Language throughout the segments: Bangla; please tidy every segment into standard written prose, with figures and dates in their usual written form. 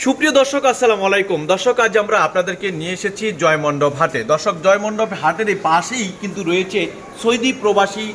সুপ্রিয় দর্শক আসসালামু আলাইকুম। দর্শক, আজ আমরা আপনাদেরকে নিয়ে এসেছি জয়মণ্ডপ হাটে। দর্শক, জয়মণ্ডপ হাটের এই পাশেই কিন্তু রয়েছে সৌদি প্রবাসী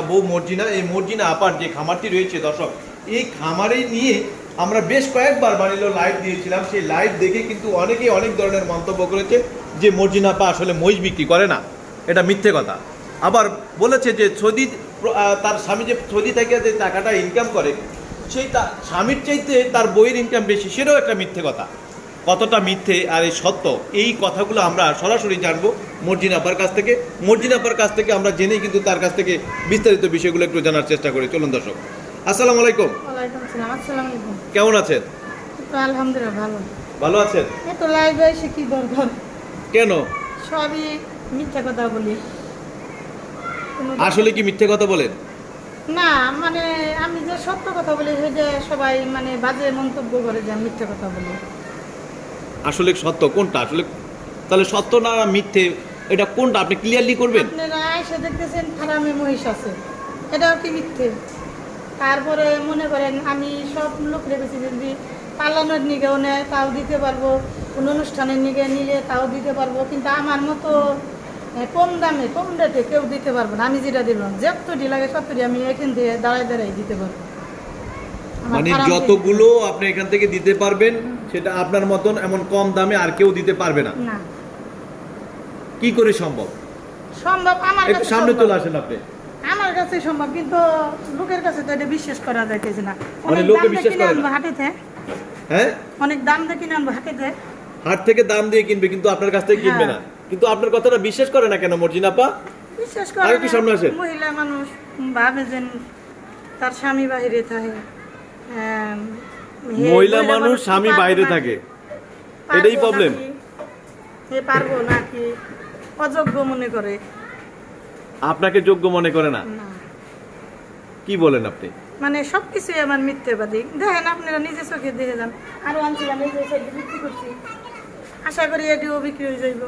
বউ মর্জিনা। এই মর্জিনা আপার যে খামারটি রয়েছে দর্শক, এই খামারে নিয়ে আমরা বেশ কয়েকবার বানিলো লাইভ দিয়েছিলাম। সেই লাইভ দেখে কিন্তু অনেকেই অনেক ধরনের মন্তব্য করেছে যে মর্জিনা আপা আসলে মহিষ বিক্রি করে না, এটা মিথ্যে কথা। আবার বলেছে যে সৌদি তার স্বামী যে সৌদি থেকে যে টাকাটা ইনকাম করে সেই স্বামীর চাইতে তার বইয়ের ইনকাম বেশি, সেটাও একটা মিথ্যে কথা। কতটা মিথ্যে আর এই সত্য, এই কথাগুলো আমরা সরাসরি জানবো মর্জিনা আপার কাছ থেকে। মর্জিনা আপার কাছ থেকে আমরা জেনেই কিন্তু তার কাছ থেকে বিস্তারিত বিষয়গুলো একটু জানার চেষ্টা করি। চলুন দর্শক। আসসালামু আলাইকুম। ওয়ালাইকুম আসসালাম। আসসালামু আলাইকুম। কেমন আছেন? আলহামদুলিল্লাহ ভালো। ভালো আছেন? এত লাইভে এসে কি দরকার? কেন? সবই মিথ্যা কথা বলি। আসলে কি মিথ্যে কথা বলেন? না, মানে আমি যে সত্য কথা বলি সেটা সবাই মানে বাজে মন্তব্য করে যে আমি মিথ্যা কথা বলি। আসলে সত্য কোনটা? আসলে তাহলে সত্য না মিথ্যে এটা কোনটা আপনি ক্লিয়ারলি করবেন? আপনারা এসে দেখতেছেন ফার্মে মহিষ আছে, এটাও কি মিথ্যে? তারপরে মনে করেন আমি সব লোক রেখেছি, যদি পালানোর নিগেও নেয় তাও দিতে পারবো, কোনো অনুষ্ঠানের নিগে নিলে তাও দিতে পারবো, কিন্তু আমার মতো কম দামে কম রেটে কেউ দিতে পারবো না। আমি যেটা দিলাম যতটি লাগে সবটি আমি এখান থেকে দাঁড়ায় দাঁড়াই দিতে পারবো। মানে যতগুলো আপনি এখান থেকে দিতে পারবেন সেটা আপনার মতন এমন কম দামে আর কেউ দিতে পারবে না। না। কি করে সম্ভব? সম্ভব আমার একটু সামনে চলে আসেন আপনি। আমার কাছে সম্ভব, কিন্তু লোকের কাছে তো এটা বিশ্বাস করা যাইতেছে না। মানে লোকে বিশ্বাস করে না হাটেতে, হ্যাঁ অনেক দাম দিয়ে কিনে আনবো হাটেতে, হাট থেকে দাম দিয়ে কিনবে কিন্তু আপনার কাছ থেকে কিনবে না। কিন্তু আপনার কথাটা বিশ্বাস করে না কেন মর্জিনা আপা? বিশ্বাস করে আর কি সামনে আসেন। মহিলা মানুষ ভাবে যে তার স্বামী বাইরে থাকে, মহিলা মানুষ স্বামী বাইরে থাকে, এটাই প্রবলেম। সে পারবো নাকি অযোগ্য মনে করে, আপনাকে যোগ্য মনে করে না। কি বলেন আপনি? মানে সবকিছুই আমার মিথ্যেবাদী। দেখেন আপনারা নিজে চোখে দেখে যান। আরো আনছিলাম, এই যে সাইডে বিক্রি করছি, আশা করি এটিও বিক্রি হয়ে যাইব।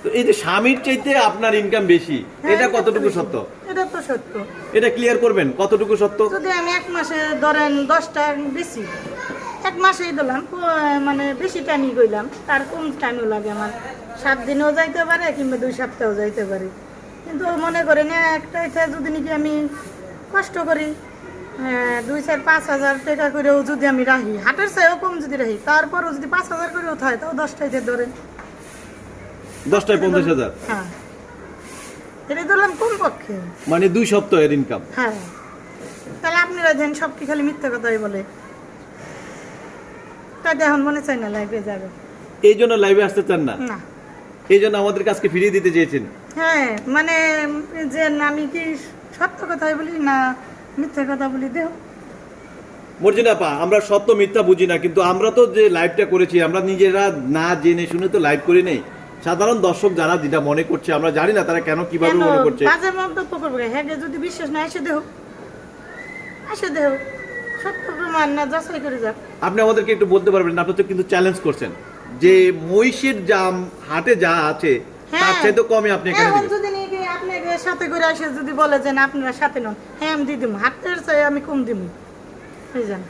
তো এই যে স্বামীর চাইতে আপনার ইনকাম বেশি, এটা কতটুকু সত্য? এটা তো সত্য। এটা ক্লিয়ার করবেন কতটুকু সত্য? যদি আমি এক মাসে ধরেন 10টা বেশি, এক মাসেই দিলাম, মানে বেশি টাইমই গইলাম, তার কম টাইমও লাগে আমার, 7 দিনেও যাইতে পারে কিংবা 2 সপ্তাহও যাইতে পারে। কিন্তু মনে করেন একটা এটা যদি নাকি আমি কষ্ট করি 2-4-5 হাজার টাকা করেও যদি আমি রাখি, হাটের চাইও কম যদি রাখি, তারপরও যদি 5 হাজার করেও থাকে, তাও 10টাইতে ধরেন 10টায় 50,000। হ্যাঁ, এটা ধরলাম কম পক্ষে, মানে 2 সপ্তাহের ইনকাম। হ্যাঁ। তাহলে আপনারা দেন সব কি খালি মিথ্যা কথাই বলে? তাই এখন মনে চাই না লাইভে যাবে, এই জন্য লাইভে আসতে চান না? না, এই জন্য আমাদের কাছকে ফিরিয়ে দিতে চেয়েছেন? হ্যাঁ, মানে যে আমি কি সত্য কথাই বলি না মিথ্যা কথা বলি? দেহ মর্জিনা আপা, আমরা সত্য মিথ্যা বুঝি না, কিন্তু আমরা তো যে লাইভটা করেছি আমরা নিজেরা না জেনে শুনে তো লাইভ করি নাই। সাধারণ দর্শক যারা যেটা মনে করছে আমরা জানি না তারা কেন কিভাবে মনে করছে। বাজে মন্তব্য করবে, হ্যাঁ, যদি বিশ্বাস না এসে দেহ, এসে দেহ, সত্য প্রমাণ না যাচাই করে যাক। আপনি আমাদেরকে একটু বলতে পারবেন না? আপনি তো কিন্তু চ্যালেঞ্জ করছেন যে মহিষের দাম হাটে যা আছে তার চাইতে কমে আপনি এখানে দিবেন। যদি নাকি আপনাকে সাথে করে এসে যদি বলে যে আপনারা সাথে নন, হ্যাঁ আমি দিয়ে দিব, হাটের চাই আমি কম দিব, বুঝলেন?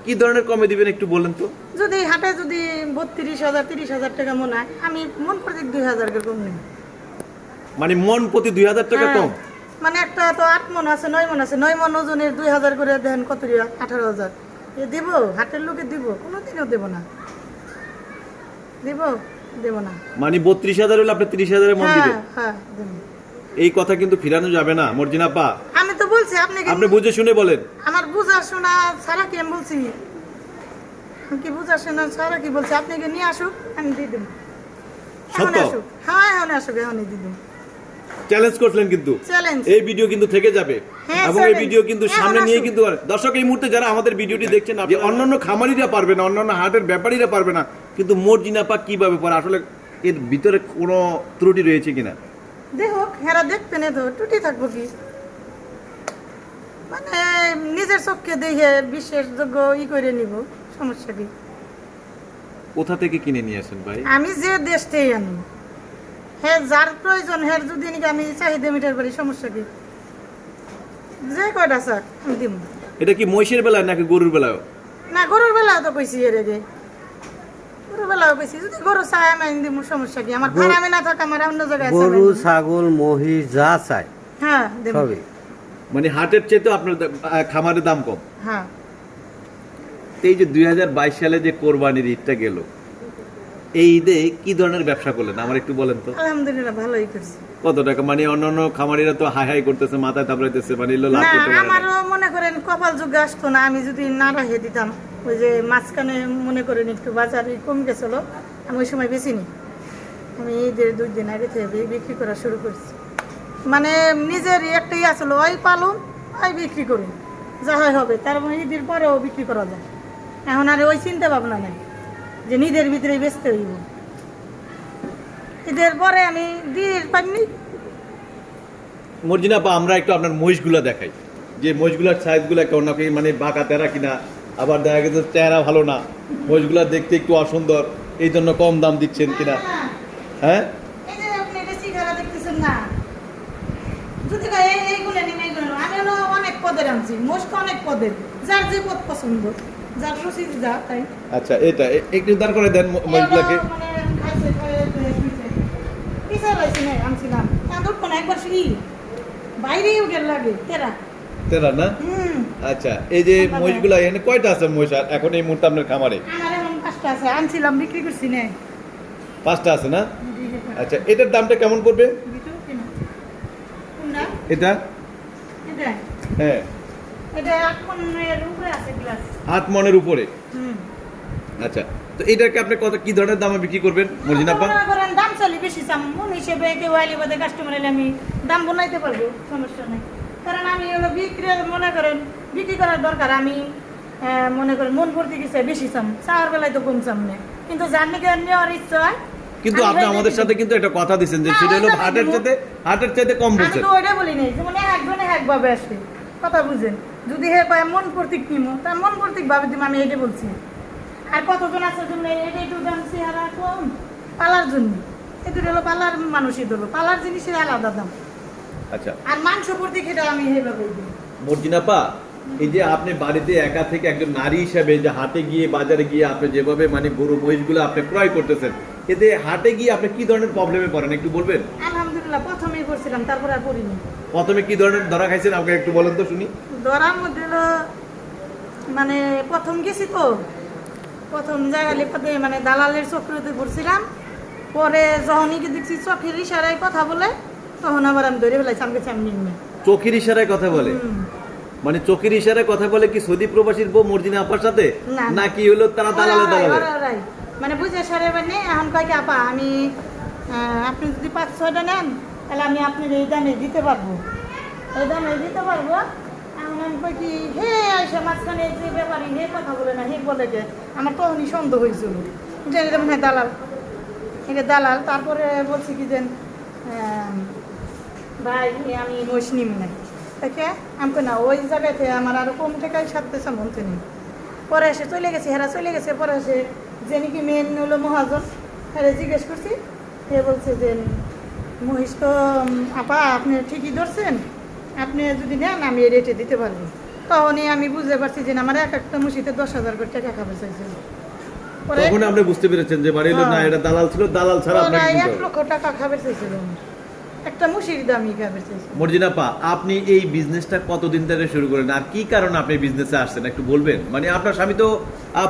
কি ধরনের কমে দিবেন একটু বলেন তো? যদি হাটে যদি 32,000 30,000 টাকা মনে হয়, আমি মন প্রতি 2,000 টাকা কম নিব। মানে মন প্রতি 2,000 টাকা কম? মানে একটা তো 8 মন আছে, 9 মন আছে, 9 মন ওজনের 2,000 করে দেন, কত রিয়া? 18,000। এ দিব? হাটের লোকে দিব? কোনোদিনও দেব না, দিব দেব না। মানে 32,000 হলে আপনি 30,000 মন দিবেন? হ্যাঁ, দেব। এই কথা কিন্তু ফিরানো যাবে না মর্জিনা আপা। আমি তো বলছি আপনি বুঝে শুনে বলেন। আমার বুঝা শোনা ছাড়া কি আমি বলছি? আমি কি বুঝা শোনা ছাড়া কি বলছি? আপনাকে নিয়ে আসুক, আমি দিয়ে দেব। এখন আসুক, হ্যাঁ এখন আসুক, এখনই দিয়ে দেব। চ্যালেঞ্জ করলেন কিন্তু, এই ভিডিও কিন্তু থেকে যাবে এবং এই ভিডিও কিন্তু সামনে নিয়ে কিন্তু দর্শক এই মুহূর্তে যারা আমাদের ভিডিওটি দেখছেন, যে অন্যান্য খামারিরা পারবে না, অন্যান্য হাটের ব্যাপারীরা পারবে না, কিন্তু মর্জিনা আপা কিভাবে পারে? আসলে এর ভিতরে কোনো ত্রুটি রয়েছে কিনা দেখুক, হেরা দেখবে না তো ত্রুটি থাকবো কি? মানে নিজের চোখকে দেখে বিশ্বাসযোগ্য করে নিব, সমস্যা কি? কোথা থেকে কিনে নিয়ে আসেন ভাই? আমি যে দেশ থেকে আনি, হ্যাঁ যার প্রয়োজন হ্যাঁ যদি নাকি আমি চাহিদা মিটার পারি, সমস্যা কি? যে কয়টা স্যার আমি দিব। এটা কি মহিষের বেলায় নাকি গরুর বেলায়? না, গরুর বেলা তো কইছি এর আগে। গরুবেলাও বেশি যদি গরু চাই আমি আইন দিব, সমস্যা কি? আমার ফার্মে না থাকা আমার অন্য জায়গায় আছে গরু ছাগল মহিষ যা চাই হ্যাঁ দেব। সবই। মানে হাটের চেয়ে আপনার খামারের দাম কম। হ্যাঁ তো এই যে 2022 সালে যে কোরবানির ঈদটা গেল, এই ঈদে কি ধরনের ব্যবসা করলেন আমার একটু বলেন তো। আলহামদুলিল্লাহ ভালোই করছি। কত টাকা? মানে অন্যান্য খামারিরা তো হাই হাই করতেছে, মাথায় থাপড়াইতেছে, মানে এগুলো লাভ না করতে পারে না। আমারও মনে করেন কপাল যুগে আসতো না, আমি যদি না রাখে দিতাম। ওই যে মাঝখানে মনে করেন একটু বাজার কম গেছিল, আমি ওই সময় বেশিনি। আমি ঈদের 2 দিন আগে থেকে বিক্রি করা শুরু করছি। মানে নিজের একটাই আসলো, ওই পালন ওই বিক্রি করি, যা হয় হবে। তার মানে ঈদের পরেও বিক্রি করা যায়। এখন আর ওই চিন্তা ভাবনা নেই যে নিজের ভিতরে বেচতে হইব। ঈদের পরে আমি দিয়ে পাইনি। মর্জিনা আপা, আমরা একটু আপনার মহিষগুলো দেখাই, যে মহিষগুলোর সাইজগুলো কেমন, নাকি মানে বাঁকা তেরা কিনা, আবার দেখা গেছে চেহারা ভালো না, মহিষগুলো দেখতে একটু অসুন্দর, এই জন্য কম দাম দিচ্ছেন কিনা। হ্যাঁ এই যে আপনি বেশি খারাপ দেখতেছেন না, যদি এইগুলো নিন, এইগুলো নিন। আমি হলো অনেক পদের আনছি, মোস্ট অনেক পদের, যার যে পদ পছন্দ, যার রুচি যা তাই। আচ্ছা, এটা একটু দাঁড় করে দেন মহিষগুলোকে। এগুলো মানে খাইছে, খাইয়ে শুইছে। পিছা লাইছি না, আনছিলাম তাঁদুর কোন একবার শুই বাইরেও গেল লাগে তেরা তেরা না? হুম। আচ্ছা, এই যে মহিষগুলো এখানে কয়টা আছে মহিষ আর এখন এই মুহূর্তে আপনার খামারে? আমার এখন 5টা আছে, আনছিলাম বিক্রি করছি না। 5টা আছে না? আচ্ছা, এটার দামটা কেমন পড়বে? কোনটা? এটা এটা হ্যাঁ এটা 8 মনের উপরে আছে গ্লাস। 8 মনের উপরে। হুম। আচ্ছা, তো এটাকে আপনি কত কি ধরনের দামে বিক্রি করবেন মর্জিনা আপা? মনে করেন দাম চালি বেশি চাম, মন হিসেবে কেউ আইলে বাদে কাস্টমার এলে আমি দাম বানাইতে পারবো, সমস্যা নেই। কারণ আমি হলো বিক্রি মনে করেন বিক্রি করার দরকার, আমি মনে করেন মন ভর্তি কিছু বেশি চাম, চাওয়ার বেলায় তো কম চাম না, কিন্তু যার নাকি নেওয়ার ইচ্ছা হয়। কিন্তু আমি আপনি হয়তো আমাদের দিতে সাথে কিন্তু একটা কথা দিচ্ছেন যে না, সেটা হলো ওইটা হাটের চাইতে কম আমি বলছেন। তো ওইটা বলি নাই, যেমন একজনে একভাবে আসে, কথা বুঝেন। যদি হে কয় মন প্রতীক নিমো, তার মন প্রতীক ভাবে দিব, আমি এটা বলছি। আর কতজন আছে জন্য এটা একটু দাম চেহারা কম পালার জন্য, এটা হলো পালার মানুষই ধরবো, পালার জিনিসের আলাদা দাম। আচ্ছা আর মাংস প্রতীক এটা আমি এইভাবে দিই। মর্জিনা আপা, এই যে আপনি বাড়িতে একা থেকে একজন নারী হিসেবে যে হাটে গিয়ে বাজারে গিয়ে আপনি যেভাবে মানে গরু মহিষগুলো আপনি ক্রয় করতেছেন, এতে হাটে গিয়ে আপনি কি ধরনের প্রবলেমে পড়েন একটু বলবেন? আলহামদুলিল্লাহ প্রথমেই করছিলাম, তারপর আর করিনি। প্রথমে কি ধরনের ধরা খাইছেন আমাকে একটু বলেন তো শুনি। ধরার মধ্যে হলো মানে প্রথম গেছি তো, প্রথম জায়গা লেপাতে মানে দালালের চক্রতে পড়ছিলাম। পরে যখনই কি দেখছি চোখের ইশারায় কথা বলে, তখন আবার আমি ধরে ফেলাইছি, আমাকে চামনি নিয়ে। চোখের ইশারায় কথা বলে? মানে চোখের ইশারায় কথা বলে কি সৌদি প্রবাসীর বউ মর্জিনা আপার সাথে, না। নাকি হলো তারা দালালে দালালে? ওরাই মানে বুঝে সারে মানে এখন কয় কি আপা আমি আপনি যদি 5-6টা নেন তাহলে আমি আপনার এই দামে দিতে পারবো, এই দামে দিতে পারবো। এখন আমি কই কি হে আইসা মাঝখানে যে ব্যাপারী হে কথা বলে না, হে বলে যে আমার তখনই সন্দেহ হয়েছিল যে এটা মনে হয় দালাল, এটা দালাল। তারপরে বলছি কি যে ভাই আমি মহিষ নিম নাই দেখে আমাকে না, ওই জায়গাতে আমার আরো কম টাকায় সারতেছে মনতে নেই। পরে এসে চলে গেছে, হেরা চলে গেছে। পরে এসে যে নাকি মেন হলো মহাজন, হেরে জিজ্ঞেস করছি, হে বলছে যে মহিষ তো আপা আপনি ঠিকই ধরছেন, আপনি যদি নেন আমি এই রেটে দিতে পারবো। তখনই আমি বুঝতে পারছি যে আমার এক একটা মুশিতে 10,000 করে টাকা খাবে চাইছিল। পরে তখন আপনি বুঝতে পেরেছেন যে বাড়ি হলো না এটা দালাল ছিল, দালাল ছাড়া আপনাকে ওরা দিতে 1 হবে। লক্ষ টাকা খাবে চাইছিল, একটা মুশির দামই খাবে চাইছিল। মর্জিনা আপা, আপনি এই বিজনেসটা কতদিন ধরে শুরু করেন আর কি কারণে আপনি বিজনেসে আসছেন একটু বলবেন? মানে আপনার স্বামী তো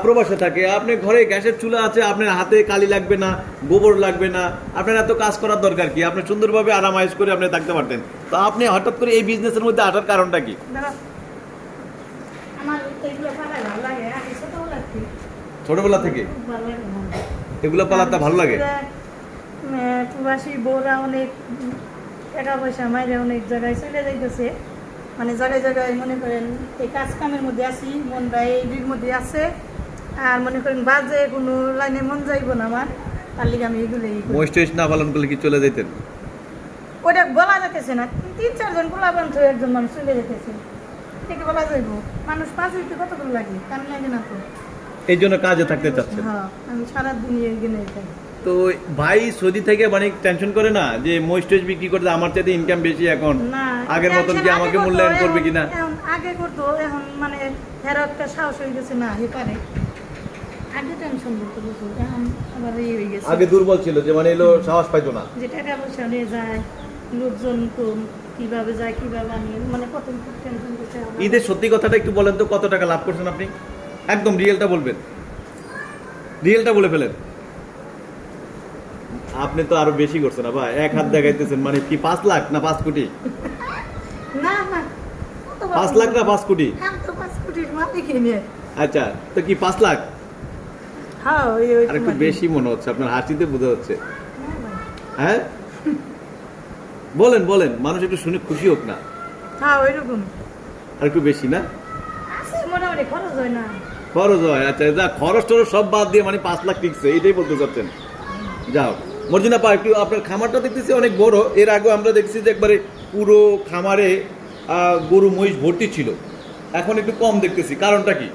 প্রবাসে থাকে, আপনি ঘরে গ্যাসের চুলা আছে, আপনার হাতে কালি লাগবে না, গোবর লাগবে না, আপনার এত কাজ করার দরকার কি? আপনি সুন্দরভাবে আরামায়েশ করে আপনি থাকতে পারতেন। তো আপনি হঠাৎ করে এই বিজনেসের মধ্যে আসার কারণটা কি? দাঁড়াও, আমার এইগুলো পালা ভালো লাগে, আগে ছোটবেলা থেকে ছোটবেলা থেকে খুব ভালো লাগে আমার। এগুলো পালাতে ভালো লাগে? প্রবাসী বউরা অনেক টাকা পয়সা মাইরে অনেক জায়গায় চলে যাইতেছে, মানে জায়গায় জায়গায় মনে করেন এই কাজ কামের মধ্যে আছি, মনটা এইটির মধ্যে আছে। আর মনে করেন বাজে কোনো লাইনে মন যাইব না আমার, তার লিগে আমি এগুলোই করি। মহিষ টহিষ না পালন করলে কি চলে যেতেন? ওটা বলা যেতেছে না, 3-4 জন গোলাবান তো একজন মানুষ চলে যেতেছে, ঠিক বলা যাইব। মানুষ পাঁচ হইতে কতগুলো লাগে, কাম লাগে না তো। এই জন্য কাজে থাকতে চাচ্ছেন? হ্যাঁ, আমি সারাদিন এগিয়ে থাকি। তো ভাই সৌদি থেকে মানে টেনশন করে না যে মহিষ টহিষ বিক্রি করতে আমার চাইতে ইনকাম বেশি এখন, না, আগের মতন কি টেনশন আমাকে আগে মূল্যায়ন করতো, করবে কিনা? এখন আগে করতো, এখন মানে হেরা একটা সাহস হয়ে গেছে, না হে পারে। আগে টেনশন করতে বসে এখন আবার এই হয়ে গেছে আগে দুর্বল ছিল, যে মানে এলো সাহস পাইতো না। যে টাকা পয়সা নিয়ে যায়, লোকজন কম, কিভাবে যায় কিভাবে আনি, মানে কত টেনশন করতে হবে। ঈদের সত্যি কথাটা একটু বলেন তো, কত টাকা লাভ করছেন আপনি? একদম রিয়েলটা বলবেন, রিয়েলটা বলে ফেলেন। আপনি তো আরো বেশি করছেন না ভাই, এক হাত দেখাইতেছেন, মানে কি 5 লাখ না 5 কোটি? না না 5 লাখ না 5 কোটি? আমি তো 5 কোটির মালিক নিয়ে। আচ্ছা, তো কি 5 লাখ? হ্যাঁ ওই আর একটু বেশি মনে হচ্ছে, আপনার হাসিতে বোঝা হচ্ছে। হ্যাঁ বলেন বলেন, মানুষ একটু শুনে খুশি হোক না। হ্যাঁ ওইরকম আর একটু বেশি না? আছে মোটামুটি, খরচ হয় না। খরচ হয়, আচ্ছা যা খরচ টরচ সব বাদ দিয়ে মানে 5 লাখ টিকছে, এটাই বলতে চাচ্ছেন। যাও মর্জিনা পা, একটু আপনার খামারটা দেখতেছি অনেক বড়। এর আগে আমরা দেখছি যে একবারে পুরো খামারে গরু মহিষ ভর্তি ছিল, এখন একটু কম দেখতেছি, কারণটা কি?